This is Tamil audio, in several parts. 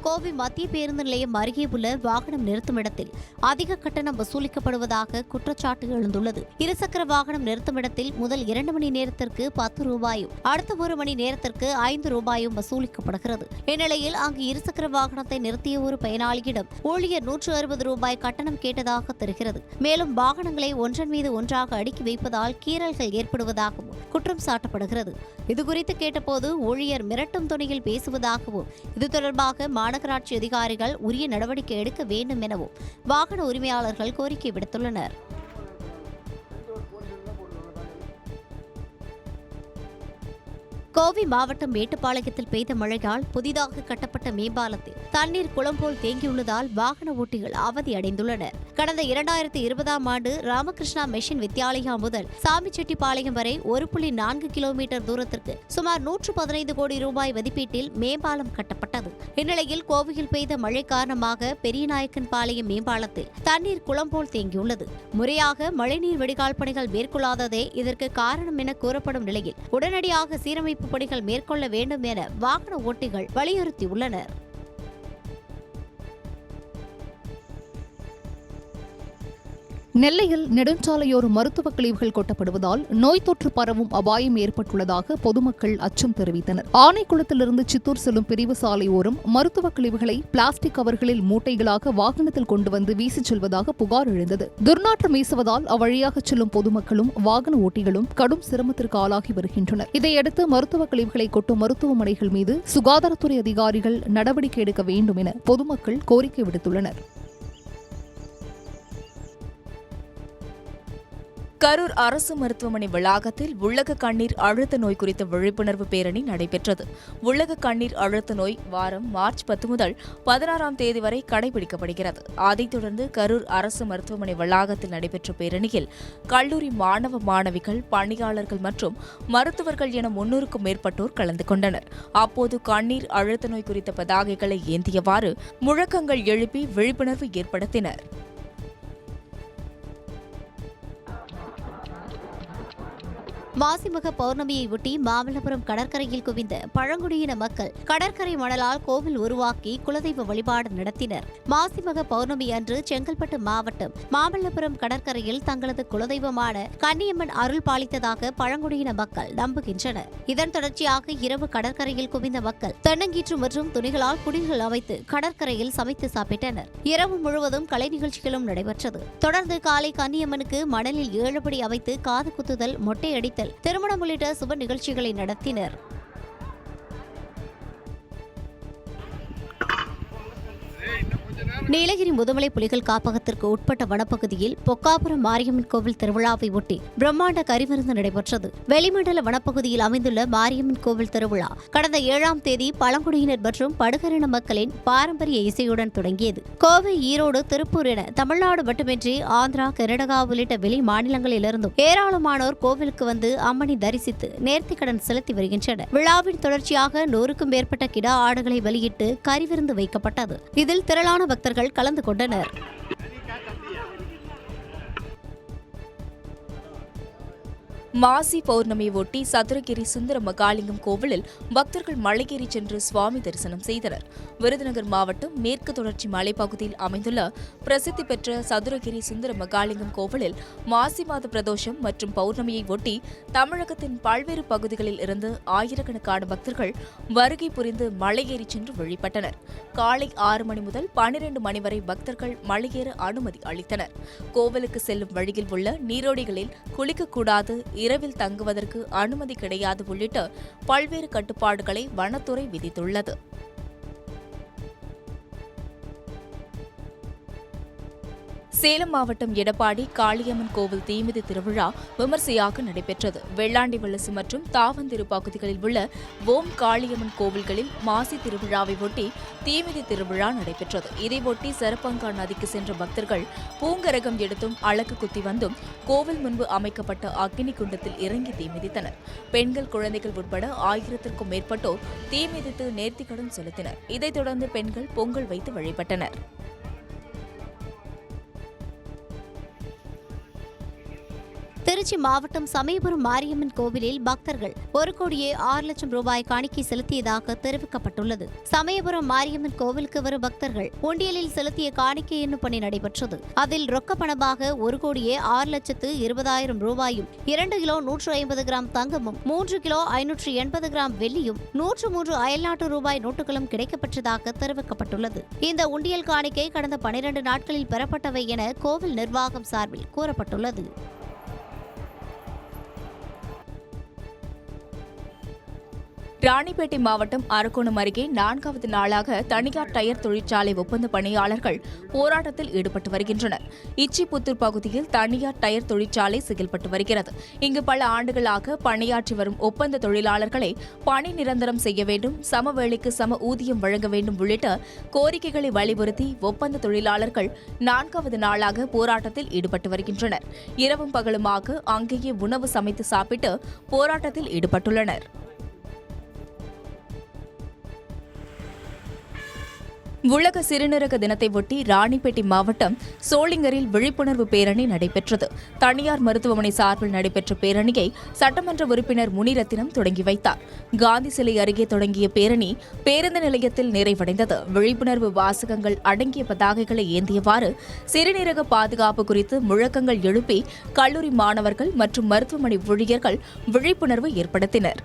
கோவை மத்திய பேருந்து நிலையம் அருகே உள்ள வாகனம் நிறுத்தும் இடத்தில் அதிக கட்டணம் வசூலிக்கப்படுவதாக குற்றச்சாட்டு எழுந்துள்ளது. இருசக்கர வாகனம் நிறுத்தும் இடத்தில் முதல் 2 மணி நேரத்திற்கு 10 ரூபாயும் அடுத்த 1 மணி நேரத்திற்கு 5 ரூபாயும் வசூலிக்கப்படுகிறது. இந்நிலையில் அங்கு இருசக்கர வாகனத்தை நிறுத்திய ஒரு பயனாளியிடம் ஊழியர் 160 ரூபாய் கட்டணம் கேட்டதாக தெரிகிறது. மேலும் வாகனங்களை ஒன்றன் மீது ஒன்றாக அடுக்கி வைப்பதால் கீறல்கள் ஏற்படுவதாகவும் குற்றம் சாட்டப்படுகிறது. இதுகுறித்து கேட்டபோது ஊழியர் மிரட்டும் துணியில் பேசுவதாகவும் இது தொடர்பாக மாநகராட்சி அதிகாரிகள் உரிய நடவடிக்கை எடுக்க வேண்டும் எனவும் வாகன உரிமையாளர்கள் கோரிக்கை விடுத்துள்ளனர். கோவை மாவட்டம் மேட்டுப்பாளையத்தில் பெய்த மழையால் புதிதாக கட்டப்பட்ட மேம்பாலத்தில் தண்ணீர் குளம் போல் தேங்கியுள்ளதால் வாகன ஓட்டிகள் அவதியடைந்துள்ளனர். கடந்த 2020ஆம் ஆண்டு ராமகிருஷ்ணா மெஷின் வித்யாலயா முதல் சாமிச்செட்டிப்பாளையம் வரை 1.4 கிலோமீட்டர் தூரத்திற்கு சுமார் 115 கோடி ரூபாய் மதிப்பீட்டில் மேம்பாலம் கட்டப்பட்டது. இந்நிலையில் கோவையில் பெய்த மழை காரணமாக பெரியநாயக்கன் பாளையம் மேம்பாலத்தில் தண்ணீர் குளம் போல் தேங்கியுள்ளது. முறையாக மழைநீர் வடிகால் பணிகள் மேற்கொள்ளாததே இதற்கு காரணம் என கூறப்படும் நிலையில் உடனடியாக சீரமைப்பு பணிகள் மேற்கொள்ள வேண்டும் என வாகன ஓட்டிகள் வலியுறுத்தியுள்ளனர். நெல்லையில் நெடுஞ்சாலையோர மருத்துவ கழிவுகள் கொட்டப்படுவதால் நோய் தொற்று பரவும் அபாயம் ஏற்பட்டுள்ளதாக பொதுமக்கள் அச்சம் தெரிவித்தனர். ஆனைக்குளத்திலிருந்து சித்தூர் செல்லும் பிரிவு சாலையோரம் மருத்துவ கழிவுகளை பிளாஸ்டிக் கவர்களில் மூட்டைகளாக வாகனத்தில் கொண்டு வந்து வீசிச் செல்வதாக புகார் எழுந்தது. துர்நாற்றம் வீசுவதால் அவ்வழியாக செல்லும் பொதுமக்களும் வாகன ஓட்டிகளும் கடும் சிரமத்திற்கு ஆளாகி வருகின்றனர். இதையடுத்து மருத்துவ கழிவுகளை கொட்டும் மருத்துவமனைகள் மீது சுகாதாரத்துறை அதிகாரிகள் நடவடிக்கை எடுக்க வேண்டும் என பொதுமக்கள் கோரிக்கை விடுத்துள்ளனர். கரூர் அரசு மருத்துவமனை வளாகத்தில் உள்ளக கண்ணீர் அழுத்த நோய் குறித்த விழிப்புணர்வு பேரணி நடைபெற்றது. உள்ளக கண்ணீர் அழுத்த நோய் வாரம் மார்ச் 10 முதல் 16ஆம் தேதி வரை கடைபிடிக்கப்படுகிறது. அதைத் தொடர்ந்து கரூர் அரசு மருத்துவமனை வளாகத்தில் நடைபெற்ற பேரணியில் கல்லூரி மாணவ மாணவிகள், பணியாளர்கள் மற்றும் மருத்துவர்கள் என 300க்கும் மேற்பட்டோர் கலந்து கொண்டனர். அப்போது கண்ணீர் அழுத்த நோய் குறித்த பதாகைகளை ஏந்தியவாறு முழக்கங்கள் எழுப்பி விழிப்புணர்வு ஏற்படுத்தினர். மாசிமக பௌர்ணமியை ஒட்டி மாமல்லபுரம் கடற்கரையில் குவிந்த பழங்குடியின மக்கள் கடற்கரை மணலால் கோவில் உருவாக்கி குலதெய்வ வழிபாடு நடத்தினர். மாசிமக பௌர்ணமி அன்று செங்கல்பட்டு மாவட்டம் மாமல்லபுரம் கடற்கரையில் தங்களது குலதெய்வமான கன்னியம்மன் அருள் பாலித்ததாக பழங்குடியின மக்கள் நம்புகின்றனர். இதன் தொடர்ச்சியாக இரவு கடற்கரையில் குவிந்த மக்கள் தென்னங்கீற்று மற்றும் துணிகளால் குடில்கள் அமைத்து கடற்கரையில் சமைத்து சாப்பிட்டனர். இரவு முழுவதும் கலை நிகழ்ச்சிகளும் நடைபெற்றது. தொடர்ந்து காலை கன்னியம்மனுக்கு மணலில் 7 படி அமைத்து காது குத்துதல், மொட்டை அடித்தல், திருமணம் உள்ளிட்ட சுப நிகழ்ச்சிகளை நடத்தினர். நீலகிரி முதுமலை புலிகள் காப்பகத்திற்கு உட்பட்ட வனப்பகுதியில் பொக்காபுரம் மாரியம்மன் கோவில் திருவிழாவை ஒட்டி பிரம்மாண்ட கரிவிருந்து நடைபெற்றது. வெளிமண்டல வனப்பகுதியில் அமைந்துள்ள மாரியம்மன் கோவில் திருவிழா கடந்த 7ஆம் தேதி பழங்குடியினர் மற்றும் படுகரின மக்களின் பாரம்பரிய இசையுடன் தொடங்கியது. கோவை, ஈரோடு, திருப்பூர் என தமிழ்நாடு மட்டுமின்றி ஆந்திரா, கர்நாடகா உள்ளிட்ட வெளி மாநிலங்களிலிருந்தும் ஏராளமானோர் கோவிலுக்கு வந்து அம்மனை தரிசித்து நேர்த்திக்கடன் செலுத்தி வருகின்றனர். விழாவின் தொடர்ச்சியாக 100க்கும் மேற்பட்ட கிடா ஆடுகளை வெளியிட்டு கரிவிருந்து வைக்கப்பட்டது. இதில் திரளான பக்தர்கள் கலந்து கொண்டனர். மாசி பௌர்ணமியை ஒட்டி சதுரகிரி சுந்தர மகாலிங்கம் கோவிலில் பக்தர்கள் மலையேறி சென்று சுவாமி தரிசனம் செய்தனர். விருதுநகர் மாவட்டம் மேற்கு தொடர்ச்சி மலைப்பகுதியில் அமைந்துள்ள பிரசித்தி பெற்ற சதுரகிரி சுந்தர மகாலிங்கம் கோவிலில் மாசி மாத பிரதோஷம் மற்றும் பௌர்ணமியை ஒட்டி தமிழகத்தின் பல்வேறு பகுதிகளில் இருந்து ஆயிரக்கணக்கான பக்தர்கள் வருகை புரிந்து மலையேறி சென்று வழிபட்டனர். காலை 6 மணி முதல் 12 மணி வரை பக்தர்கள் மலையேற அனுமதி அளித்தனர். கோவிலுக்கு செல்லும் வழியில் உள்ள நீரோடைகளில் குளிக்கக்கூடாது, இரவில் தங்குவதற்கு அனுமதி கிடையாது உள்ளிட்ட பல்வேறு கட்டுப்பாடுகளை வனத்துறை விதித்துள்ளது. சேலம் மாவட்டம் எடப்பாடி காளியம்மன் கோவில் தீமிதி திருவிழா விமர்சையாக நடைபெற்றது. வெள்ளாண்டி வலசு மற்றும் தாவந்திரு பகுதிகளில் உள்ள ஓம் காளியம்மன் கோவில்களில் மாசி திருவிழாவை ஒட்டி தீமிதி திருவிழா நடைபெற்றது. இதையொட்டி சரப்பங்கா நதிக்கு சென்ற பக்தர்கள் பூங்கரகம் எடுத்தும் அலகு குத்தி வந்தும் கோவில் முன்பு அமைக்கப்பட்ட அக்னி குண்டத்தில் இறங்கி தீமிதித்தனர். பெண்கள், குழந்தைகள் உட்பட 1000த்திற்கும் மேற்பட்டோர் தீமிதித்து நேர்த்திக்கடன் செலுத்தினர். இதைத் தொடர்ந்து பெண்கள் பொங்கல் வைத்து வழிபட்டனர். திருச்சி மாவட்டம் சமயபுரம் மாரியம்மன் கோவிலில் பக்தர்கள் 1,06,00,000 ரூபாய் காணிக்கை செலுத்தியதாக தெரிவிக்கப்பட்டுள்ளது. சமயபுரம் மாரியம்மன் கோவிலுக்கு வரும் பக்தர்கள் உண்டியலில் செலுத்திய காணிக்கை எண்ணும் பணி நடைபெற்றது. அதில் ரொக்க பணமாக 1,06,20,000 ரூபாயும் 2 கிலோ 150 கிராம் தங்கமும் 3 கிலோ 580 கிராம் வெள்ளியும் 103 அயல்நாட்டு ரூபாய் நோட்டுகளும் கிடைக்கப்பட்டதாக தெரிவிக்கப்பட்டுள்ளது. இந்த உண்டியல் காணிக்கை கடந்த 12 நாட்களில் பெறப்பட்டவை என கோவில் நிர்வாகம் சார்பில் கூறப்பட்டுள்ளது. ராணிப்பேட்டை மாவட்டம் அரக்கோணம் அருகே 4வது நாளாக தனியார் டயர் தொழிற்சாலை ஒப்பந்த பணியாளர்கள் போராட்டத்தில் ஈடுபட்டு வருகின்றனர். இச்சிபுத்தூர் பகுதியில் தனியார் டயர் தொழிற்சாலை செயல்பட்டு வருகிறது. இங்கு பல ஆண்டுகளாக பணியாற்றி வரும் ஒப்பந்த தொழிலாளர்களை பணி நிரந்தரம் செய்ய வேண்டும், சம வேளைக்கு சம ஊதியம் வழங்க வேண்டும் உள்ளிட்ட கோரிக்கைகளை வலியுறுத்தி ஒப்பந்த தொழிலாளர்கள் 4வது நாளாக போராட்டத்தில் ஈடுபட்டு வருகின்றனர். இரவும் பகலுமாக அங்கேயே உணவு சமைத்து சாப்பிட்டு போராட்டத்தில் ஈடுபட்டுள்ளனர். உலக சிறுநீரக தினத்தை ஒட்டி ராணிப்பேட்டை மாவட்டம் சோளிங்கரில் விழிப்புணர்வு பேரணி நடைபெற்றது. தனியார் மருத்துவமனை சார்பில் நடைபெற்ற பேரணியை சட்டமன்ற உறுப்பினர் முனிரத்தினம் தொடங்கி வைத்தார். காந்தி சிலை அருகே தொடங்கிய பேரணி பேருந்து நிலையத்தில் நிறைவடைந்தது. விழிப்புணர்வு வாசகங்கள் அடங்கிய பதாகைகளை ஏந்தியவாறு சிறுநீரக பாதுகாப்பு குறித்து முழக்கங்கள் எழுப்பி கல்லூரி மாணவர்கள் மற்றும் மருத்துவமனை ஊழியர்கள் விழிப்புணர்வு ஏற்படுத்தினர்.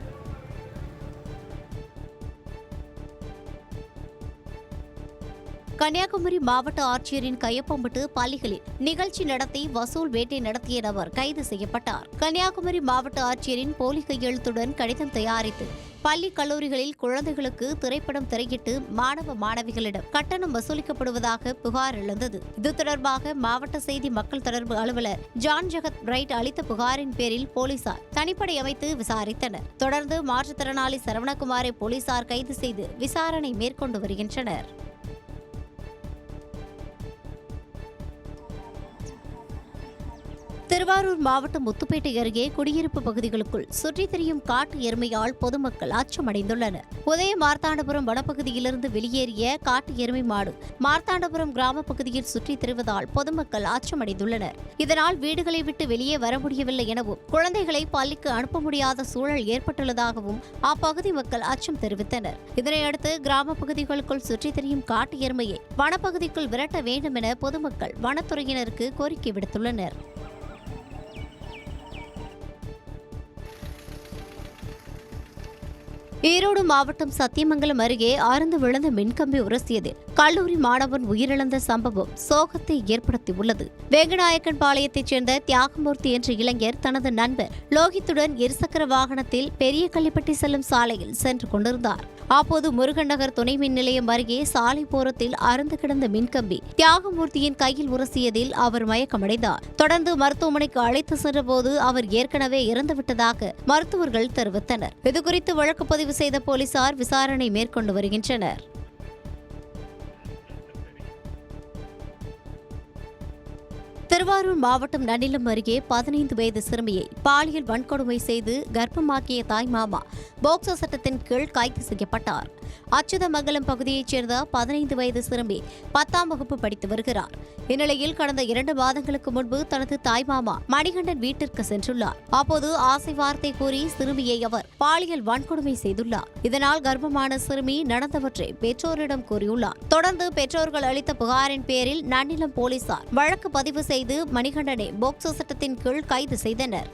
கன்னியாகுமரி மாவட்ட ஆட்சியரின் கையொப்பமிட்டு பள்ளிகளில் நிகழ்ச்சி நடத்தி வசூல் வேட்டை நடத்திய நபர் கைது செய்யப்பட்டார். கன்னியாகுமரி மாவட்ட ஆட்சியரின் போலி கையெழுத்துடன் கடிதம் தயாரித்து பள்ளி கல்லூரிகளில் குழந்தைகளுக்கு திரைப்படம் திரையிட்டு மாணவ மாணவிகளிடம் கட்டணம் வசூலிக்கப்படுவதாக புகார் எழுந்தது. இது தொடர்பாக மாவட்ட செய்தி மக்கள் தொடர்பு அலுவலர் ஜான் ஜெகத் பிரைட் அளித்த புகாரின் பேரில் போலீசார் தனிப்படை அமைத்து விசாரித்தனர். தொடர்ந்து மாற்றுத்திறனாளி சரவணகுமாரை போலீசார் கைது செய்து விசாரணை மேற்கொண்டு வருகின்றனர். திருவாரூர் மாவட்டம் முத்துப்பேட்டை அருகே குடியிருப்பு பகுதிகளுக்குள் சுற்றித் திரியும் காட்டு எருமையால் பொதுமக்கள் அச்சமடைந்துள்ளனர். உதய மார்த்தாண்டபுரம் வனப்பகுதியிலிருந்து வெளியேறிய காட்டு எருமை மாடு மார்த்தாண்டபுரம் கிராம பகுதியில் சுற்றித் திரிவதால் பொதுமக்கள் அச்சமடைந்துள்ளனர். இதனால் வீடுகளை விட்டு வெளியே வர முடியவில்லை எனவும் குழந்தைகளை பள்ளிக்கு அனுப்ப முடியாத சூழல் ஏற்பட்டுள்ளதாகவும் அப்பகுதி மக்கள் அச்சம் தெரிவித்தனர். இதனையடுத்து கிராம பகுதிகளுக்குள் சுற்றித் திரியும் காட்டு எருமையை வனப்பகுதிக்குள் விரட்ட வேண்டும் என பொதுமக்கள் வனத்துறையினருக்கு கோரிக்கை விடுத்துள்ளனர். ஈரோடு மாவட்டம் சத்தியமங்கலம் அருகே ஆழ்ந்து விழுந்த மின்கம்பி உரசியதில் கல்லூரி மாணவன் உயிரிழந்த சம்பவம் சோகத்தை ஏற்படுத்தியுள்ளது. வேங்கநாயக்கன் பாளையத்தைச் சேர்ந்த தியாகமூர்த்தி என்ற இளைஞர் தனது நண்பர் லோகித்துடன் இருசக்கர வாகனத்தில் பெரிய கள்ளிப்பட்டி செல்லும் சாலையில் சென்று கொண்டிருந்தார். அப்போது முருகன் நகர் துணை மின் நிலையம் அருகே சாலை போரத்தில் அறுந்து கிடந்த மின்கம்பி தியாகமூர்த்தியின் கையில் உரசியதில் அவர் மயக்கமடைந்தார். தொடர்ந்து மருத்துவமனைக்கு அழைத்து சென்றபோது அவர் ஏற்கனவே இறந்துவிட்டதாக மருத்துவர்கள் தெரிவித்தனர். இதுகுறித்து வழக்கு பதிவு செய்த போலீசார் விசாரணை மேற்கொண்டு வருகின்றனர். திருவாரூர் மாவட்டம் நன்னிலம் அருகே 15 வயது சிறுமியை பாலியல் வன்கொடுமை செய்து கர்ப்பமாக்கிய தாய்மாமா போக்சோ சட்டத்தின் கீழ் கைது செய்யப்பட்டார். அச்சுதமங்கலம் பகுதியைச் சேர்ந்த 15 வயது சிறுமி 10ஆம் வகுப்பு படித்து வருகிறார். இந்நிலையில் கடந்த 2 மாதங்களுக்கு முன்பு தனது தாய்மாமா மணிகண்டன் வீட்டிற்கு சென்றுள்ளார். அப்போது ஆசை வார்த்தை கூறி சிறுமியை அவர் பாலியல் வன்கொடுமை செய்துள்ளார். இதனால் கர்ப்பமான சிறுமி நடந்தவற்றை பெற்றோரிடம் கூறியுள்ளார். தொடர்ந்து பெற்றோர்கள் அளித்த புகாரின் பேரில் நன்னிலம் போலீசார் வழக்கு பதிவு செய்து மணிகண்டனை போக்சோ சட்டத்தின் கீழ் கைது செய்தனர்.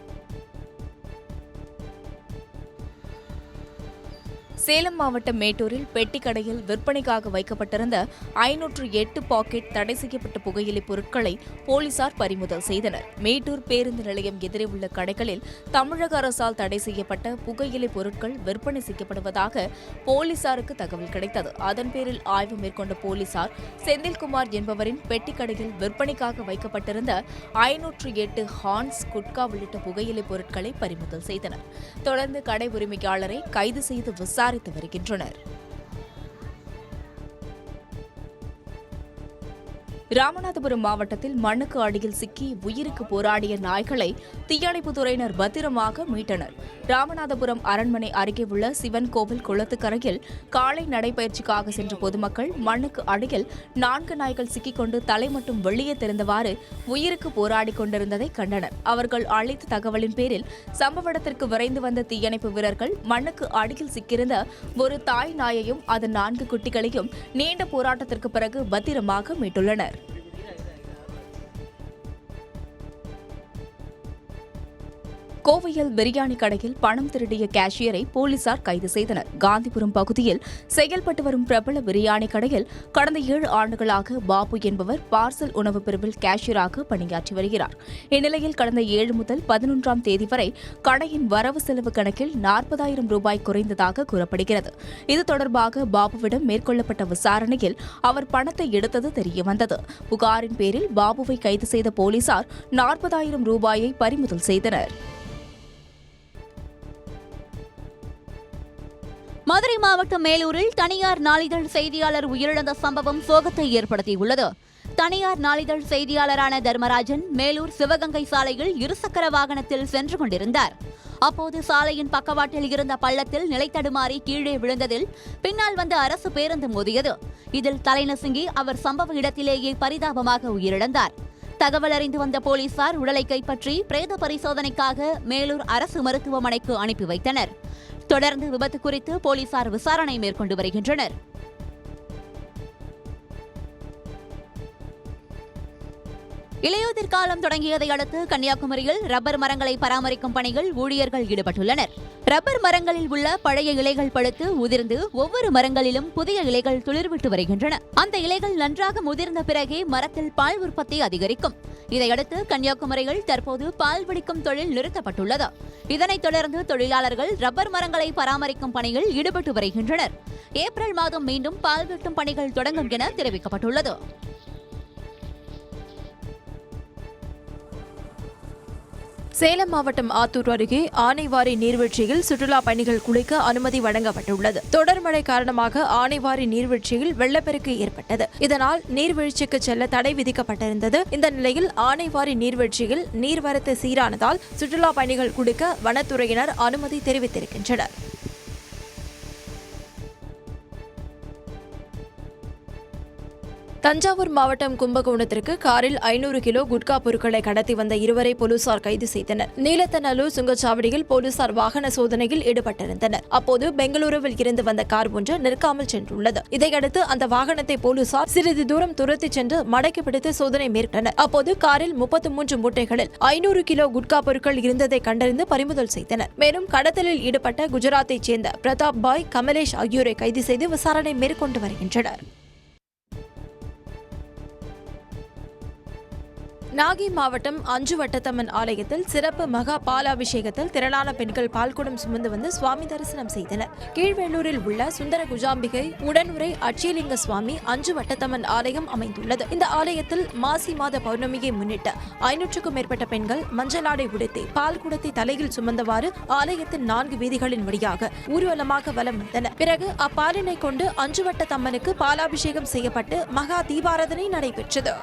சேலம் மாவட்டம் மேட்டூரில் பெட்டி கடையில் விற்பனைக்காக வைக்கப்பட்டிருந்த 508 பாக்கெட் தடை செய்யப்பட்ட புகையிலை பொருட்களை போலீசார் பறிமுதல் செய்தனர். மேட்டூர் பேருந்து நிலையம் எதிரே உள்ள கடைகளில் தமிழக அரசால் தடை செய்யப்பட்ட புகையிலை பொருட்கள் விற்பனை செய்யப்படுவதாக போலீசாருக்கு தகவல் கிடைத்தது. அதன் பேரில் ஆய்வு மேற்கொண்ட போலீசார் செந்தில்குமார் என்பவரின் பெட்டி கடையில் விற்பனைக்காக வைக்கப்பட்டிருந்த 508 ஹார்ன்ஸ், குட்கா உள்ளிட்ட புகையிலை பொருட்களை பறிமுதல் செய்தனர். தொடர்ந்து கடை உரிமையாளரை கைது செய்து விசாரித்து வருகின்றனர். ராமநாதபுரம் மாவட்டத்தில் மண்ணுக்கு அடியில் சிக்கி உயிருக்கு போராடிய நாய்களை தீயணைப்புத்துறையினர் பத்திரமாக மீட்டனர். ராமநாதபுரம் அரண்மனை அருகே உள்ள சிவன் கோவில் குளத்துக்கரையில் காலை நடைபயிற்சிக்காக சென்ற பொதுமக்கள் மண்ணுக்கு அடியில் 4 நாய்கள் சிக்கிக்கொண்டு தலை மட்டும் வெளியே தெரிந்தவாறு உயிருக்கு போராடி கொண்டிருந்ததை கண்டனர். அவர்கள் அளித்த தகவலின் பேரில் சம்பவ இடத்திற்கு விரைந்து வந்த தீயணைப்பு வீரர்கள் மண்ணுக்கு அடியில் சிக்கியிருந்த ஒரு தாய் நாயையும் அதன் 4 குட்டிகளையும் நீண்ட போராட்டத்திற்கு பிறகு பத்திரமாக மீட்டுள்ளனர். கோவையில் பிரியாணி கடையில் பணம் திருடிய கேஷியரை போலீசார் கைது செய்தனர். காந்திபுரம் பகுதியில் செயல்பட்டு வரும் பிரபல பிரியாணி கடையில் கடந்த 7 ஆண்டுகளாக பாபு என்பவர் பார்சல் உணவு பிரிவில் கேஷியராக பணியாற்றி வருகிறார். இந்நிலையில் கடந்த 7 முதல் 11ஆம் தேதி வரை கடையின் வரவு செலவு கணக்கில் 40,000 ரூபாய் குறைந்ததாக கூறப்படுகிறது. இது தொடர்பாக பாபுவிடம் மேற்கொள்ளப்பட்ட விசாரணையில் அவர் பணத்தை எடுத்தது தெரியவந்தது. புகாரின் பேரில் பாபுவை கைது செய்த போலீசார் 40,000 ரூபாயை பறிமுதல் செய்தனர். மதுரை மாவட்டம் மேலூரில் தனியார் நாளிதழ் செய்தியாளர் உயிரிழந்த சம்பவம் சோகத்தை ஏற்படுத்தியுள்ளது. தனியார் நாளிதழ் செய்தியாளரான தர்மராஜன் மேலூர் சிவகங்கை சாலையில் இருசக்கர வாகனத்தில் சென்று கொண்டிருந்தார். அப்போது சாலையின் பக்கவாட்டில் இருந்த பள்ளத்தில் நிலைத்தடுமாறி கீழே விழுந்ததில் பின்னால் வந்த அரசு பேருந்து மோதியது. இதில் தலைநசுங்கி அவர் சம்பவ இடத்திலேயே பரிதாபமாக உயிரிழந்தார். தகவல் அறிந்து வந்த போலீசார் உடலை கைப்பற்றி பிரேத பரிசோதனைக்காக மேலூர் அரசு மருத்துவமனைக்கு அனுப்பி வைத்தனர். தொடர்ந்து விபத்து குறித்து போலீசார் விசாரணை மேற்கொண்டு வருகின்றனர். இலையுதிர் காலம் தொடங்கியதை அடுத்து கன்னியாகுமரியில் ரப்பர் மரங்களை பராமரிக்கும் பணிகள் ஊழியர்கள் ஈடுபட்டுள்ளனர். ரப்பர் மரங்களில் உள்ள பழைய இலைகள் பழுத்து உதிர்ந்து ஒவ்வொரு மரங்களிலும் புதிய இலைகள் துளிர்விட்டு வருகின்றன. அந்த இலைகள் நன்றாக முதிர்ந்த பிறகே மரத்தில் பால் உற்பத்தி அதிகரிக்கும். இதையடுத்து கன்னியாகுமரியில் தற்போது பால் பிடிக்கும் தொழில் நிறுத்தப்பட்டுள்ளது. இதனைத் தொடர்ந்து தொழிலாளர்கள் ரப்பர் மரங்களை பராமரிக்கும் பணியில் ஈடுபட்டு வருகின்றனர். ஏப்ரல் மாதம் மீண்டும் பால் வெட்டும் பணிகள் தொடங்கும் என தெரிவிக்கப்பட்டுள்ளது. சேலம் மாவட்டம் ஆத்தூர் அருகே ஆனைவாரி நீர்வீழ்ச்சியில் சுற்றுலா பயணிகள் குளிக்க அனுமதி வழங்கப்பட்டுள்ளது. தொடர் மழை காரணமாக ஆனைவாரி நீர்வீழ்ச்சியில் வெள்ளப்பெருக்கு ஏற்பட்டது. இதனால் நீர்வீழ்ச்சிக்கு செல்ல தடை விதிக்கப்பட்டிருந்தது. இந்த நிலையில் ஆனைவாரி நீர்வீழ்ச்சியில் நீர்வரத்து சீரானதால் சுற்றுலா பயணிகள் குளிக்க வனத்துறையினர் அனுமதி தெரிவித்திருக்கின்றனர். தஞ்சாவூர் மாவட்டம் கும்பகோணத்திற்கு காரில் 500 கிலோ குட்கா பொருட்களை கடத்தி வந்த 2 போலீசார் கைது செய்தனர். நீலத்தநல்லூர் சுங்கச்சாவடியில் போலீசார் வாகன சோதனையில் ஈடுபட்டிருந்தனர். அப்போது பெங்களூருவில் இருந்து வந்த கார் ஒன்று நிற்காமல் சென்றுள்ளது. இதையடுத்து அந்த வாகனத்தை போலீசார் சிறிது தூரம் துரத்திச் சென்று மடக்கி பிடித்து சோதனை மேற்கொண்டனர். அப்போது காரில் 33 மூட்டைகளில் 500 கிலோ குட்கா பொருட்கள் இருந்ததை கண்டறிந்து பறிமுதல் செய்தனர். மேலும் கடத்தலில் ஈடுபட்ட குஜராத்தைச் சேர்ந்த பிரதாப் பாய், கமலேஷ் ஆகியோரை கைது செய்து விசாரணை மேற்கொண்டு வருகின்றனர். நாகை மாவட்டம் அஞ்சுவட்டத்தம்மன் ஆலயத்தில் சிறப்பு மகா பாலாபிஷேகத்தில் திரளான பெண்கள் பால்குடம் சுமந்து வந்து சுவாமி தரிசனம் செய்தனர். கீழ்வேலூரில் உள்ள சுந்தர குஜாம்பிகை உடனுரை அட்சயலிங்க சுவாமி அஞ்சுவட்டத்தம்மன் ஆலயம் அமைந்துள்ளது. இந்த ஆலயத்தில் மாசி மாத பௌர்ணமியை முன்னிட்டு 500க்கும் மேற்பட்ட பெண்கள் மஞ்சளாடை உடுத்தி பால்குடத்தை தலையில் சுமந்தவாறு ஆலயத்தின் 4 வீதிகளின் வழியாக ஊர்வலமாக வலம் வந்தனர். பிறகு அப்பாலினை கொண்டு அஞ்சுவட்டத்தம்மனுக்கு பாலாபிஷேகம் செய்யப்பட்டு மகா தீபாராதனை நடைபெற்றது.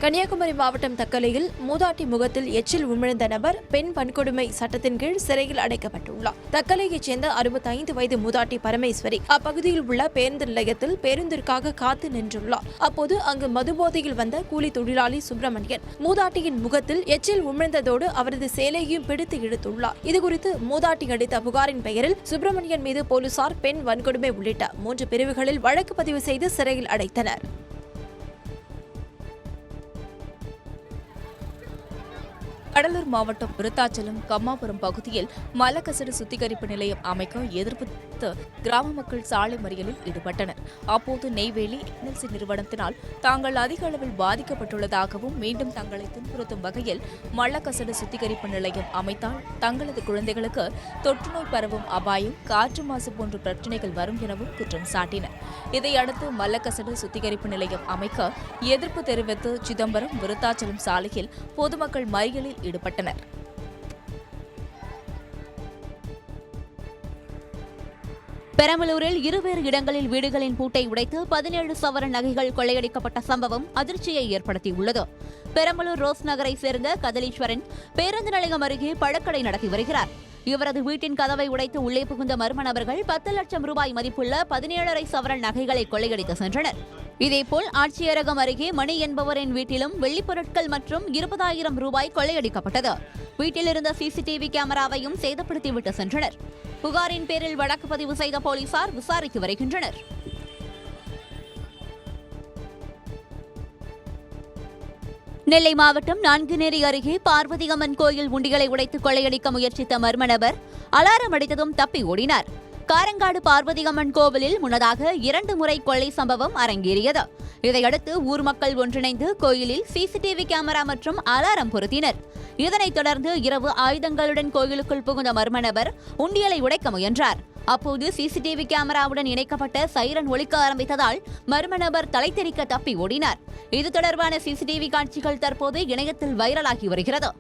கன்னியாகுமரி மாவட்டம் தக்கலையில் மூதாட்டி முகத்தில் எச்சில் உமிழ்ந்த நபர் பெண் வன்கொடுமை சட்டத்தின் கீழ் சிறையில் அடைக்கப்பட்டுள்ளார். தக்கலையைச் சேர்ந்த 65 வயது மூதாட்டி பரமேஸ்வரி அப்பகுதியில் உள்ள பேருந்து நிலையத்தில் பேருந்திற்காக காத்து நின்றுள்ளார். அப்போது அங்கு மதுபோதையில் வந்த கூலி தொழிலாளி சுப்பிரமணியன் மூதாட்டியின் முகத்தில் எச்சில் உமிழ்ந்ததோடு அவரது சேலையையும் பிடித்து இழுத்துள்ளார். இதுகுறித்து மூதாட்டி அளித்த புகாரின் பெயரில் சுப்பிரமணியன் மீது போலீசார் பெண் வன்கொடுமை உள்ளிட்ட 3 பிரிவுகளில் வழக்கு பதிவு செய்து சிறையில் அடைத்தனர். கடலூர் மாவட்டம் விருத்தாச்சலம் கம்மாபுரம் பகுதியில் மலக்கசடு சுத்திகரிப்பு நிலையம் அமைக்க எதிர்ப்பு கிராம மக்கள் சாலை மறியலில் ஈடுபட்டனர். அப்போது நெய்வேலி என்எல்சி நிறுவனத்தினால் தாங்கள் அதிக அளவில் பாதிக்கப்பட்டுள்ளதாகவும் மீண்டும் தங்களை துன்புறுத்தும் வகையில் மலக்கசடு சுத்திகரிப்பு நிலையம் அமைத்தால் தங்களது குழந்தைகளுக்கு தொற்றுநோய் பரவும் அபாயம், காற்று மாசு போன்ற பிரச்சினைகள் வரும் எனவும் குற்றம் சாட்டினர். இதையடுத்து மலக்கசடு சுத்திகரிப்பு நிலையம் அமைக்க எதிர்ப்பு தெரிவித்து சிதம்பரம் விருத்தாச்சலம் சாலையில் பொதுமக்கள் மறியலில் ஈடுபட்டனர். பெரம்பலூரில் இருவேறு இடங்களில் வீடுகளின் பூட்டை உடைத்து 17 சவரன் நகைகள் கொள்ளையடிக்கப்பட்ட சம்பவம் அதிர்ச்சியை ஏற்படுத்தியுள்ளது. பெரம்பலூர் ரோஸ் நகரை சேர்ந்த கதலீஸ்வரன் பேருந்து நிலையம் அருகே பழக்கடை நடத்தி வருகிறார். இவரது வீட்டின் கதவை உடைத்து உள்ளே புகுந்த மர்ம நபர்கள் 10 லட்சம் ரூபாய் மதிப்புள்ள 17.5 சவரன் நகைகளை கொள்ளையடித்து சென்றனர். இதேபோல் ஆட்சியரகம் அருகே மணி என்பவரின் வீட்டிலும் வெள்ளிப் பொருட்கள் மற்றும் 20,000 ரூபாய் கொள்ளையடிக்கப்பட்டது. வீட்டில் இருந்த சிசிடிவி கேமராவையும் சேதப்படுத்திவிட்டு சென்றனர். புகாரின் பேரில் வழக்கு பதிவு செய்த போலீசார் விசாரித்து வருகின்றனர். நெல்லை மாவட்டம் நான்குநேரி அருகே பார்வதி அம்மன் கோயில் உண்டிகளை உடைத்து கொள்ளையடிக்க முயற்சித்த மர்ம நபர் அலாரம் அடித்ததும் தப்பி ஓடினார். காரங்காடு பார்வதி அம்மன் கோவிலில் முன்னதாக 2 முறை கொள்ளை சம்பவம் அரங்கேறியது. இதையடுத்து ஊர் மக்கள் ஒன்றிணைந்து கோயிலில் சிசிடிவி கேமரா மற்றும் அலாரம் பொருத்தினர். இதனைத் தொடர்ந்து இரவு ஆயுதங்களுடன் கோயிலுக்குள் புகுந்த மர்ம நபர் உண்டியலை உடைக்க முயன்றார். அப்போது சிசிடிவி கேமராவுடன் இணைக்கப்பட்ட சைரன் ஒலிக்க ஆரம்பித்ததால் மர்ம நபர் தலை தெறிக்க தப்பி ஓடினார். இது தொடர்பான சிசிடிவி காட்சிகள் தற்போது இணையத்தில் வைரலாகி வருகிறது.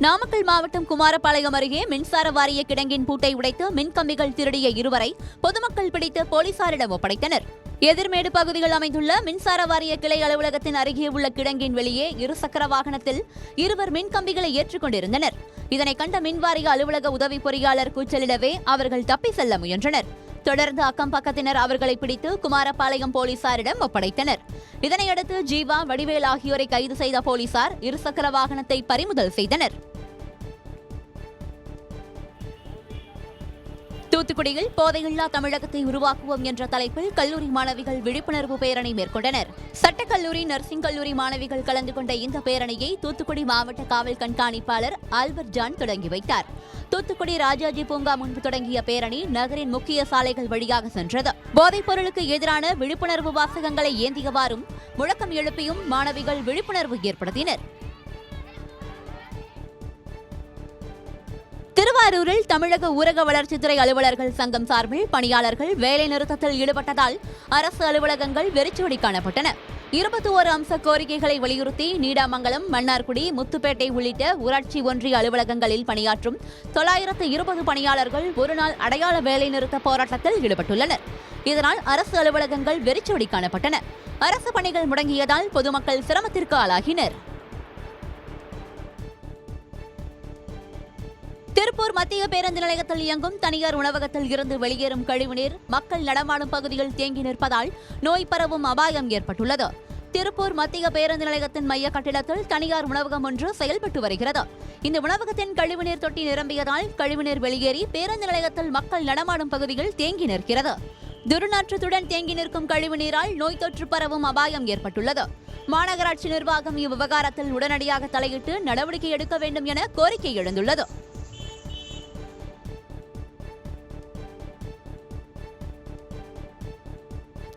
நாமக்கல் மாவட்டம் குமாரபாளையம் அருகே மின்சார வாரிய கிடங்கின் பூட்டை உடைத்து மின்கம்பிகள் திருடிய இருவரை பொதுமக்கள் பிடித்து போலீசாரிடம் ஒப்படைத்தனர். எதிர்மேடு பகுதியில் அமைந்துள்ள மின்சார வாரிய கிளை அலுவலகத்தின் அருகே உள்ள கிடங்கின் வெளியே 2 சக்கர வாகனத்தில் இருவர் மின்கம்பிகளை ஏற்றிக் கொண்டிருந்தனர். இதனை கண்ட மின்வாரிய அலுவலக உதவி பொறியாளர் கூச்சலிடவே அவர்கள் தப்பி செல்ல முயன்றனர். தொடர்ந்து அக்கம் பக்கத்தினர் அவர்களை பிடித்து குமாரபாளையம் போலீசாரிடம் ஒப்படைத்தனர். இதனையடுத்து ஜீவா, வடிவேல் ஆகியோரை கைது செய்த போலீசார் 2 சக்கர வாகனத்தை பறிமுதல் செய்தனர். தூத்துக்குடியில் போதையில்லா தமிழகத்தை உருவாக்குவோம் என்ற தலைப்பில் கல்லூரி மாணவிகள் விழிப்புணர்வு பேரணி மேற்கொண்டனர். சட்டக்கல்லூரி, நர்சிங் கல்லூரி மாணவிகள் கலந்து கொண்ட இந்த பேரணியை தூத்துக்குடி மாவட்ட காவல் கண்காணிப்பாளர் ஆல்பர்ட் ஜான் தொடங்கி வைத்தார். தூத்துக்குடி ராஜாஜி பூங்கா முன்பு தொடங்கிய பேரணி நகரின் முக்கிய சாலைகள் வழியாக சென்றது. போதைப் பொருளுக்கு எதிரான விழிப்புணர்வு வாசகங்களை ஏந்தியவாறும் முழக்கம் எழுப்பியும் மாணவிகள் விழிப்புணர்வு ஏற்படுத்தினர். திருவாரூரில் தமிழக ஊரக வளர்ச்சித்துறை அலுவலர்கள் சங்கம் சார்பில் பணியாளர்கள் வேலை நிறுத்தத்தில் ஈடுபட்டதால் அரசு அலுவலகங்கள் வெறிச்சோடி காணப்பட்டன. 21 அம்ச கோரிக்கைகளை வலியுறுத்தி நீடாமங்கலம், மன்னார்குடி, முத்துப்பேட்டை உள்ளிட்ட ஊராட்சி ஒன்றிய அலுவலகங்களில் பணியாற்றும் 920 பணியாளர்கள் ஒருநாள் அடையாள வேலை நிறுத்த போராட்டத்தில் ஈடுபட்டுள்ளனர். இதனால் அரசு அலுவலகங்கள் வெறிச்சோடி காணப்பட்டன. அரசு பணிகள் முடங்கியதால் பொதுமக்கள் சிரமத்திற்கு ஆளாகினர். திருப்பூர் மத்திய பேருந்து நிலையத்தில் இயங்கும் தனியார் உணவகத்தில் இருந்து வெளியேறும் கழிவுநீர் மக்கள் நடமாடும் பகுதியில் தேங்கி நிற்பதால் நோய் பரவும் அபாயம் ஏற்பட்டுள்ளது. திருப்பூர் மத்திய பேருந்து நிலையத்தின் மைய கட்டிடத்தில் தனியார் உணவகம் ஒன்று செயல்பட்டு வருகிறது. இந்த உணவகத்தின் கழிவுநீர் தொட்டி நிரம்பியதால் கழிவுநீர் வெளியேறி பேருந்து நிலையத்தில் மக்கள் நடமாடும் பகுதியில் தேங்கி நிற்கிறது. துர்நாற்றத்துடன் தேங்கி நிற்கும் கழிவுநீரால் நோய் தொற்று பரவும் அபாயம் ஏற்பட்டுள்ளது. மாநகராட்சி நிர்வாகம் இவ்விவகாரத்தில் உடனடியாக தலையிட்டு நடவடிக்கை எடுக்க வேண்டும் என கோரிக்கை எழுந்துள்ளது.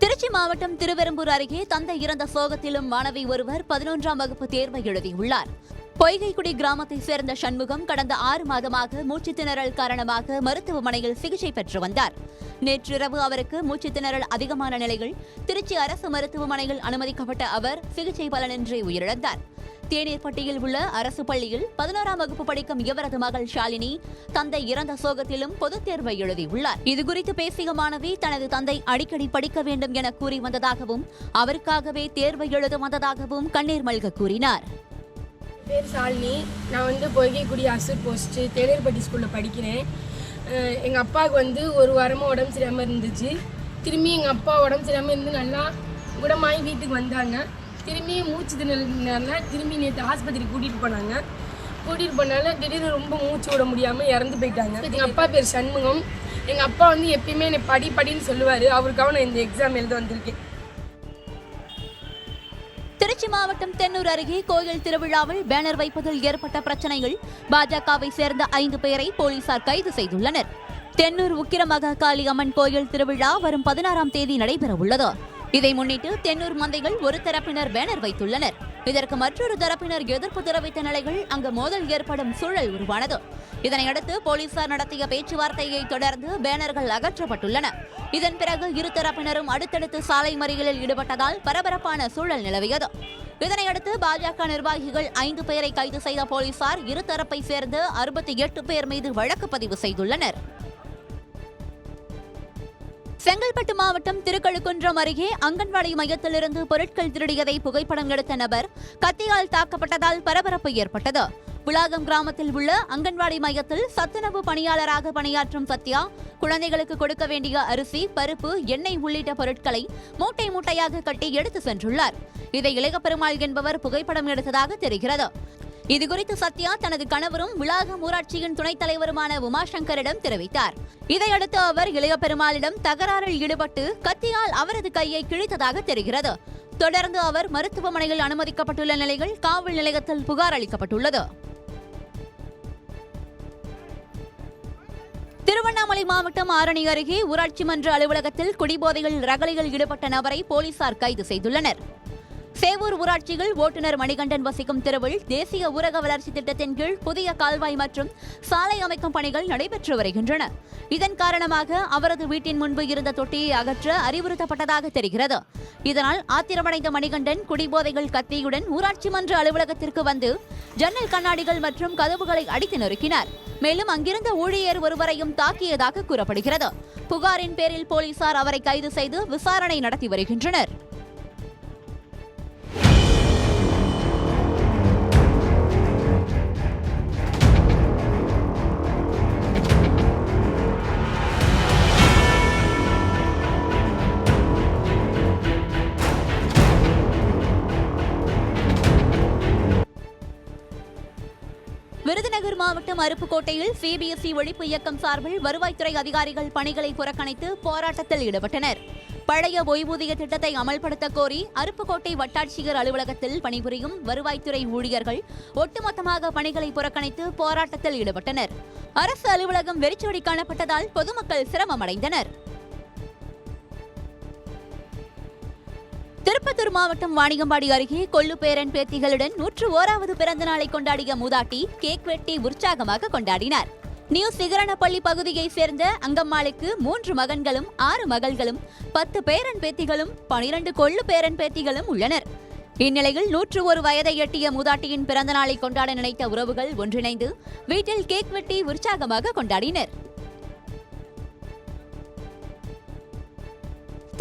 திருச்சி மாவட்டம் திருவெரும்பூர் அருகே தந்தை இறந்த சோகத்திலும் மாணவி ஒருவர் 11ஆம் வகுப்பு தேர்வை எழுதியுள்ளார். பொய்கைக்குடி கிராமத்தைச் சேர்ந்த சண்முகம் கடந்த 6 மாதமாக மூச்சுத்திணறல் காரணமாக மருத்துவமனையில் சிகிச்சை பெற்று வந்தார். நேற்றிரவு அவருக்கு மூச்சுத்திணறல் அதிகமான நிலையில் திருச்சி அரசு மருத்துவமனையில் அனுமதிக்கப்பட்ட அவர் சிகிச்சை பலனின்றி உயிரிழந்தார். தேனீர்பட்டியில் உள்ள அரசு பள்ளியில் 11ஆம் வகுப்பு படிக்கும் இவரது மகள் ஷாலினி தந்தை இறந்த சோகத்திலும் பொதுத் தேர்வை எழுதியுள்ளார். இதுகுறித்து பேசிய மாணவி தனது தந்தை அடிக்கடி படிக்க வேண்டும் என கூறி வந்ததாகவும் அவருக்காகவே தேர்வை எழுத வந்ததாகவும் கண்ணீர் மல்க கூறினார். பேர் ஷாலினி. நான் பொய்கைக்குடி அசூர் போஸ்ட் தேனீர்பட்டி ஸ்கூலில் படிக்கிறேன். எங்கள் அப்பாவுக்கு 1 வாரமாக உடம்பு சரியாமல் இருந்துச்சு. திரும்பி எங்கள் அப்பா உடம்பு சரியாமல் இருந்து நல்லா குணமாகி வீட்டுக்கு வந்தாங்க. திரும்பி மூச்சு திணறனால திரும்பி நேற்று ஆஸ்பத்திரிக்கு கூட்டிகிட்டு போனாங்க. கூட்டிகிட்டு போனால திடீர்னு ரொம்ப மூச்சு விட முடியாமல் இறந்து போயிட்டாங்க. எங்கள் அப்பா பேர் சண்முகம். எங்கள் அப்பா எப்பயுமே என்னை படின்னு சொல்லுவார். அவருக்காக நான் இந்த எக்ஸாம் எழுத வந்திருக்கேன். திருச்சி மாவட்டம் தென்னூர் அருகே கோயில் திருவிழாவில் பேனர் வைப்பதில் ஏற்பட்ட பிரச்சனையில் பாஜகவை சேர்ந்த 5 பேரை போலீசார் கைது செய்துள்ளனர். தென்னூர் உக்கிரமகாளி அம்மன் கோயில் திருவிழா வரும் 16ஆம் தேதி நடைபெற உள்ளது. இதை முன்னிட்டு தென்னூர் மந்தைகள் ஒரு தரப்பினர் பேனர் வைத்துள்ளனர். இதற்கு மற்றொரு தரப்பினர் எதிர்ப்பு தெரிவித்த நிலையில் அங்கு மோதல் ஏற்படும் சூழல் உருவானது. இதனையடுத்து போலீசார் நடத்திய பேச்சுவார்த்தையை தொடர்ந்து பேனர்கள் அகற்றப்பட்டுள்ளன. இதன் பிறகு இரு தரப்பினரும் அடுத்தடுத்து சாலை மறியலில் ஈடுபட்டதால் பரபரப்பான சூழல் நிலவியது. இதனையடுத்து பாஜக நிர்வாகிகள் 5 பேரை கைது செய்த போலீசார் இருதரப்பை சேர்ந்த 68 பேர் மீது வழக்கு பதிவு செய்துள்ளனர். செங்கல்பட்டு மாவட்டம் திருக்கழுக்குன்றம் அருகே அங்கன்வாடி மையத்திலிருந்து பொருட்கள் திருடியதை புகைப்படம் எடுத்த நபர் கத்தியால் தாக்கப்பட்டதால் பரபரப்பு ஏற்பட்டது. விளாகம் கிராமத்தில் உள்ள அங்கன்வாடி மையத்தில் சத்துணவு பணியாளராக பணியாற்றும் சத்யா குழந்தைகளுக்கு கொடுக்க வேண்டிய அரிசி, பருப்பு, எண்ணெய் உள்ளிட்ட பொருட்களை மூட்டை மூட்டையாக கட்டி எடுத்து சென்றுள்ளார். இதை இளையபெருமாள் என்பவர் புகைப்படம் எடுத்ததாக தெரிகிறது. இதுகுறித்து சத்யா தனது கணவரும் விளாகம் ஊராட்சியின் துணைத் தலைவருமான உமாசங்கரிடம் தெரிவித்தார். இதையடுத்து அவர் இளையபெருமாளிடம் தகராறில் ஈடுபட்டு கத்தியால் அவரது கையை கிழித்ததாக தெரிகிறது. தொடர்ந்து அவர் மருத்துவமனையில் அனுமதிக்கப்பட்டுள்ள நிலையில் காவல் நிலையத்தில் புகார் அளிக்கப்பட்டுள்ளது. திருவண்ணாமலை மாவட்டம் ஆரணி அருகே ஊராட்சி மன்ற அலுவலகத்தில் குடிபோதையில் ரகளையில் ஈடுபட்ட நபரை போலீசார் கைது செய்துள்ளனர். சேவூர் ஊராட்சியில் ஓட்டுநர் மணிகண்டன் வசிக்கும் தெருவில் தேசிய ஊரக வளர்ச்சி திட்டத்தின் கீழ் புதிய கால்வாய் மற்றும் சாலை அமைக்கும் பணிகள் நடைபெற்று வருகின்றன. இதன் காரணமாக அவரது வீட்டின் முன்பு இருந்த தொட்டியை அகற்ற அறிவுறுத்தப்பட்டதாக தெரிகிறது. இதனால் ஆத்திரமடைந்த மணிகண்டன் குடிபோதைகள் கத்தியுடன் ஊராட்சி மன்ற அலுவலகத்திற்கு வந்து ஜன்னல் கண்ணாடிகள் மற்றும் கதவுகளை அடித்து நொறுக்கினார். மேலும் அங்கிருந்த ஊழியர் ஒருவரையும் தாக்கியதாக கூறப்படுகிறது. புகாரின் பேரில் போலீசார் அவரை கைது செய்து விசாரணை நடத்தி வருகின்றனர். விருதுநகர் மாவட்டம் அருப்புக்கோட்டையில் சிபிஎஸ்இ ஒழிப்பு இயக்கம் சார்பில் வருவாய்த்துறை அதிகாரிகள் பணிகளை புறக்கணித்து போராட்டத்தில் ஈடுபட்டனர். பழைய ஓய்வூதிய திட்டத்தை அமல்படுத்த கோரி அருப்புக்கோட்டை வட்டாட்சியர் அலுவலகத்தில் பணிபுரியும் வருவாய்த்துறை ஊழியர்கள் ஒட்டுமொத்தமாக பணிகளை புறக்கணித்து போராட்டத்தில் ஈடுபட்டனர். அரசு அலுவலகம் வெறிச்சோடி காணப்பட்டதால் பொதுமக்கள் சிரமமடைந்தனர். திருப்பத்தூர் மாவட்டம் வாணியம்பாடி அருகே கொள்ளு பேரன் பேத்திகளுடன் 101வது பிறந்த நாளை கொண்டாடிய மூதாட்டி கேக் வெட்டி உற்சாகமாக கொண்டாடினார். நியூ சிகரணப்பள்ளி பகுதியைச் சேர்ந்த அங்கம்மாளுக்கு 3 மகன்களும் 6 மகள்களும் 10 பேரன் பேத்திகளும் 12 கொள்ளு பேரன் பேத்திகளும் உள்ளனர். இந்நிலையில் 101 வயதை எட்டிய மூதாட்டியின் பிறந்த நாளை கொண்டாட நினைத்த உறவுகள் ஒன்றிணைந்து வீட்டில் கேக் வெட்டி உற்சாகமாக கொண்டாடினர்.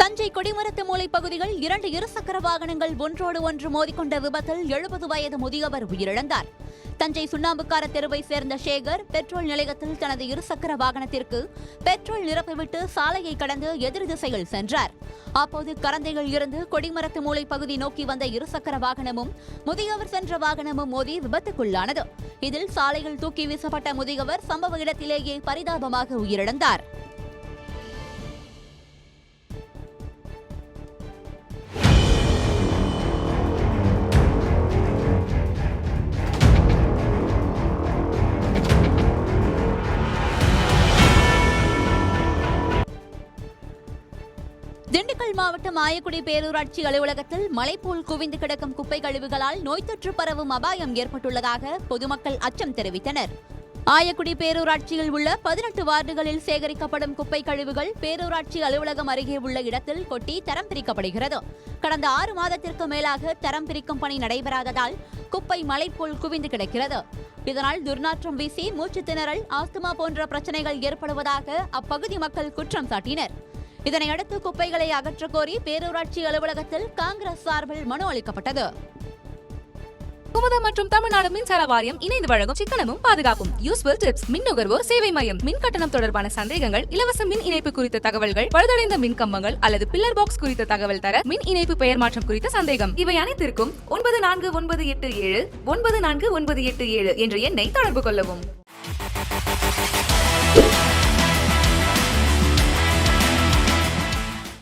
தஞ்சை கொடிமரத்து மூலை பகுதியில் 2 இருசக்கர வாகனங்கள் ஒன்றோடு ஒன்று மோதிக்கொண்ட விபத்தில் 70 வயது முதியவர் உயிரிழந்தார். தஞ்சை சுண்ணாம்புக்கார தெருவை சேர்ந்த சேகர் பெட்ரோல் நிலையத்தில் தனது இருசக்கர வாகனத்திற்கு பெட்ரோல் நிரப்பிவிட்டு சாலையை கடந்து எதிர் திசையில் சென்றார். அப்போது கரந்தையில் இருந்து கொடிமரத்து மூலை பகுதி நோக்கி வந்த இருசக்கர வாகனமும் முதியவர் சென்ற வாகனமும் மோதி விபத்துக்குள்ளானது. இதில் சாலையில் தூக்கி வீசப்பட்ட முதியவர் சம்பவ இடத்திலேயே பரிதாபமாக உயிரிழந்தார். திண்டுக்கல் மாவட்டம் ஆயக்குடி பேரூராட்சி அலுவலகத்தில் மலை போல் குவிந்து கிடக்கும் குப்பை கழிவுகளால் நோய் தொற்று பரவும் அபாயம் ஏற்பட்டுள்ளதாக பொதுமக்கள் அச்சம் தெரிவித்தனர். ஆயக்குடி பேரூராட்சியில் உள்ள 18 வார்டுகளில் சேகரிக்கப்படும் குப்பை கழிவுகள் பேரூராட்சி அலுவலகம் அருகே உள்ள இடத்தில் கொட்டி தரம் பிரிக்கப்படுகிறது. கடந்த 6 மாதத்திற்கு மேலாக தரம் பிரிக்கும் பணி நடைபெறாததால் குப்பை மலை போல் குவிந்து கிடக்கிறது. இதனால் துர்நாற்றம் வீசி மூச்சு திணறல், ஆஸ்துமா போன்ற பிரச்சனைகள் ஏற்படுவதாக அப்பகுதி மக்கள் குற்றம் சாட்டினர். இதனையடுத்து குப்பைகளை அகற்ற கோரி பேரூராட்சி அலுவலகத்தில் காங்கிரஸ் சார்பில் மனு அளிக்கப்பட்டது. குமுதம் மற்றும் தமிழ்நாடு மின்சார வாரியம் இணைந்து வழங்கும் சிக்கனமும் பாதுகாப்பும் யூஸ்ஃபுல் டிப்ஸ் மின் நுகர்வோர் சேவை மையம். மின் கட்டணம் தொடர்பான சந்தேகங்கள், இலவச மின் இணைப்பு குறித்த தகவல்கள், பழுதடைந்த மின் கம்பங்கள் அல்லது பில்லர் பாக்ஸ் குறித்த தகவல் தர, மின் இணைப்பு பெயர் மாற்றம் குறித்த சந்தேகம், இவை அனைத்திற்கும் 9497 9497 என்ற எண்ணை தொடர்பு கொள்ளவும்.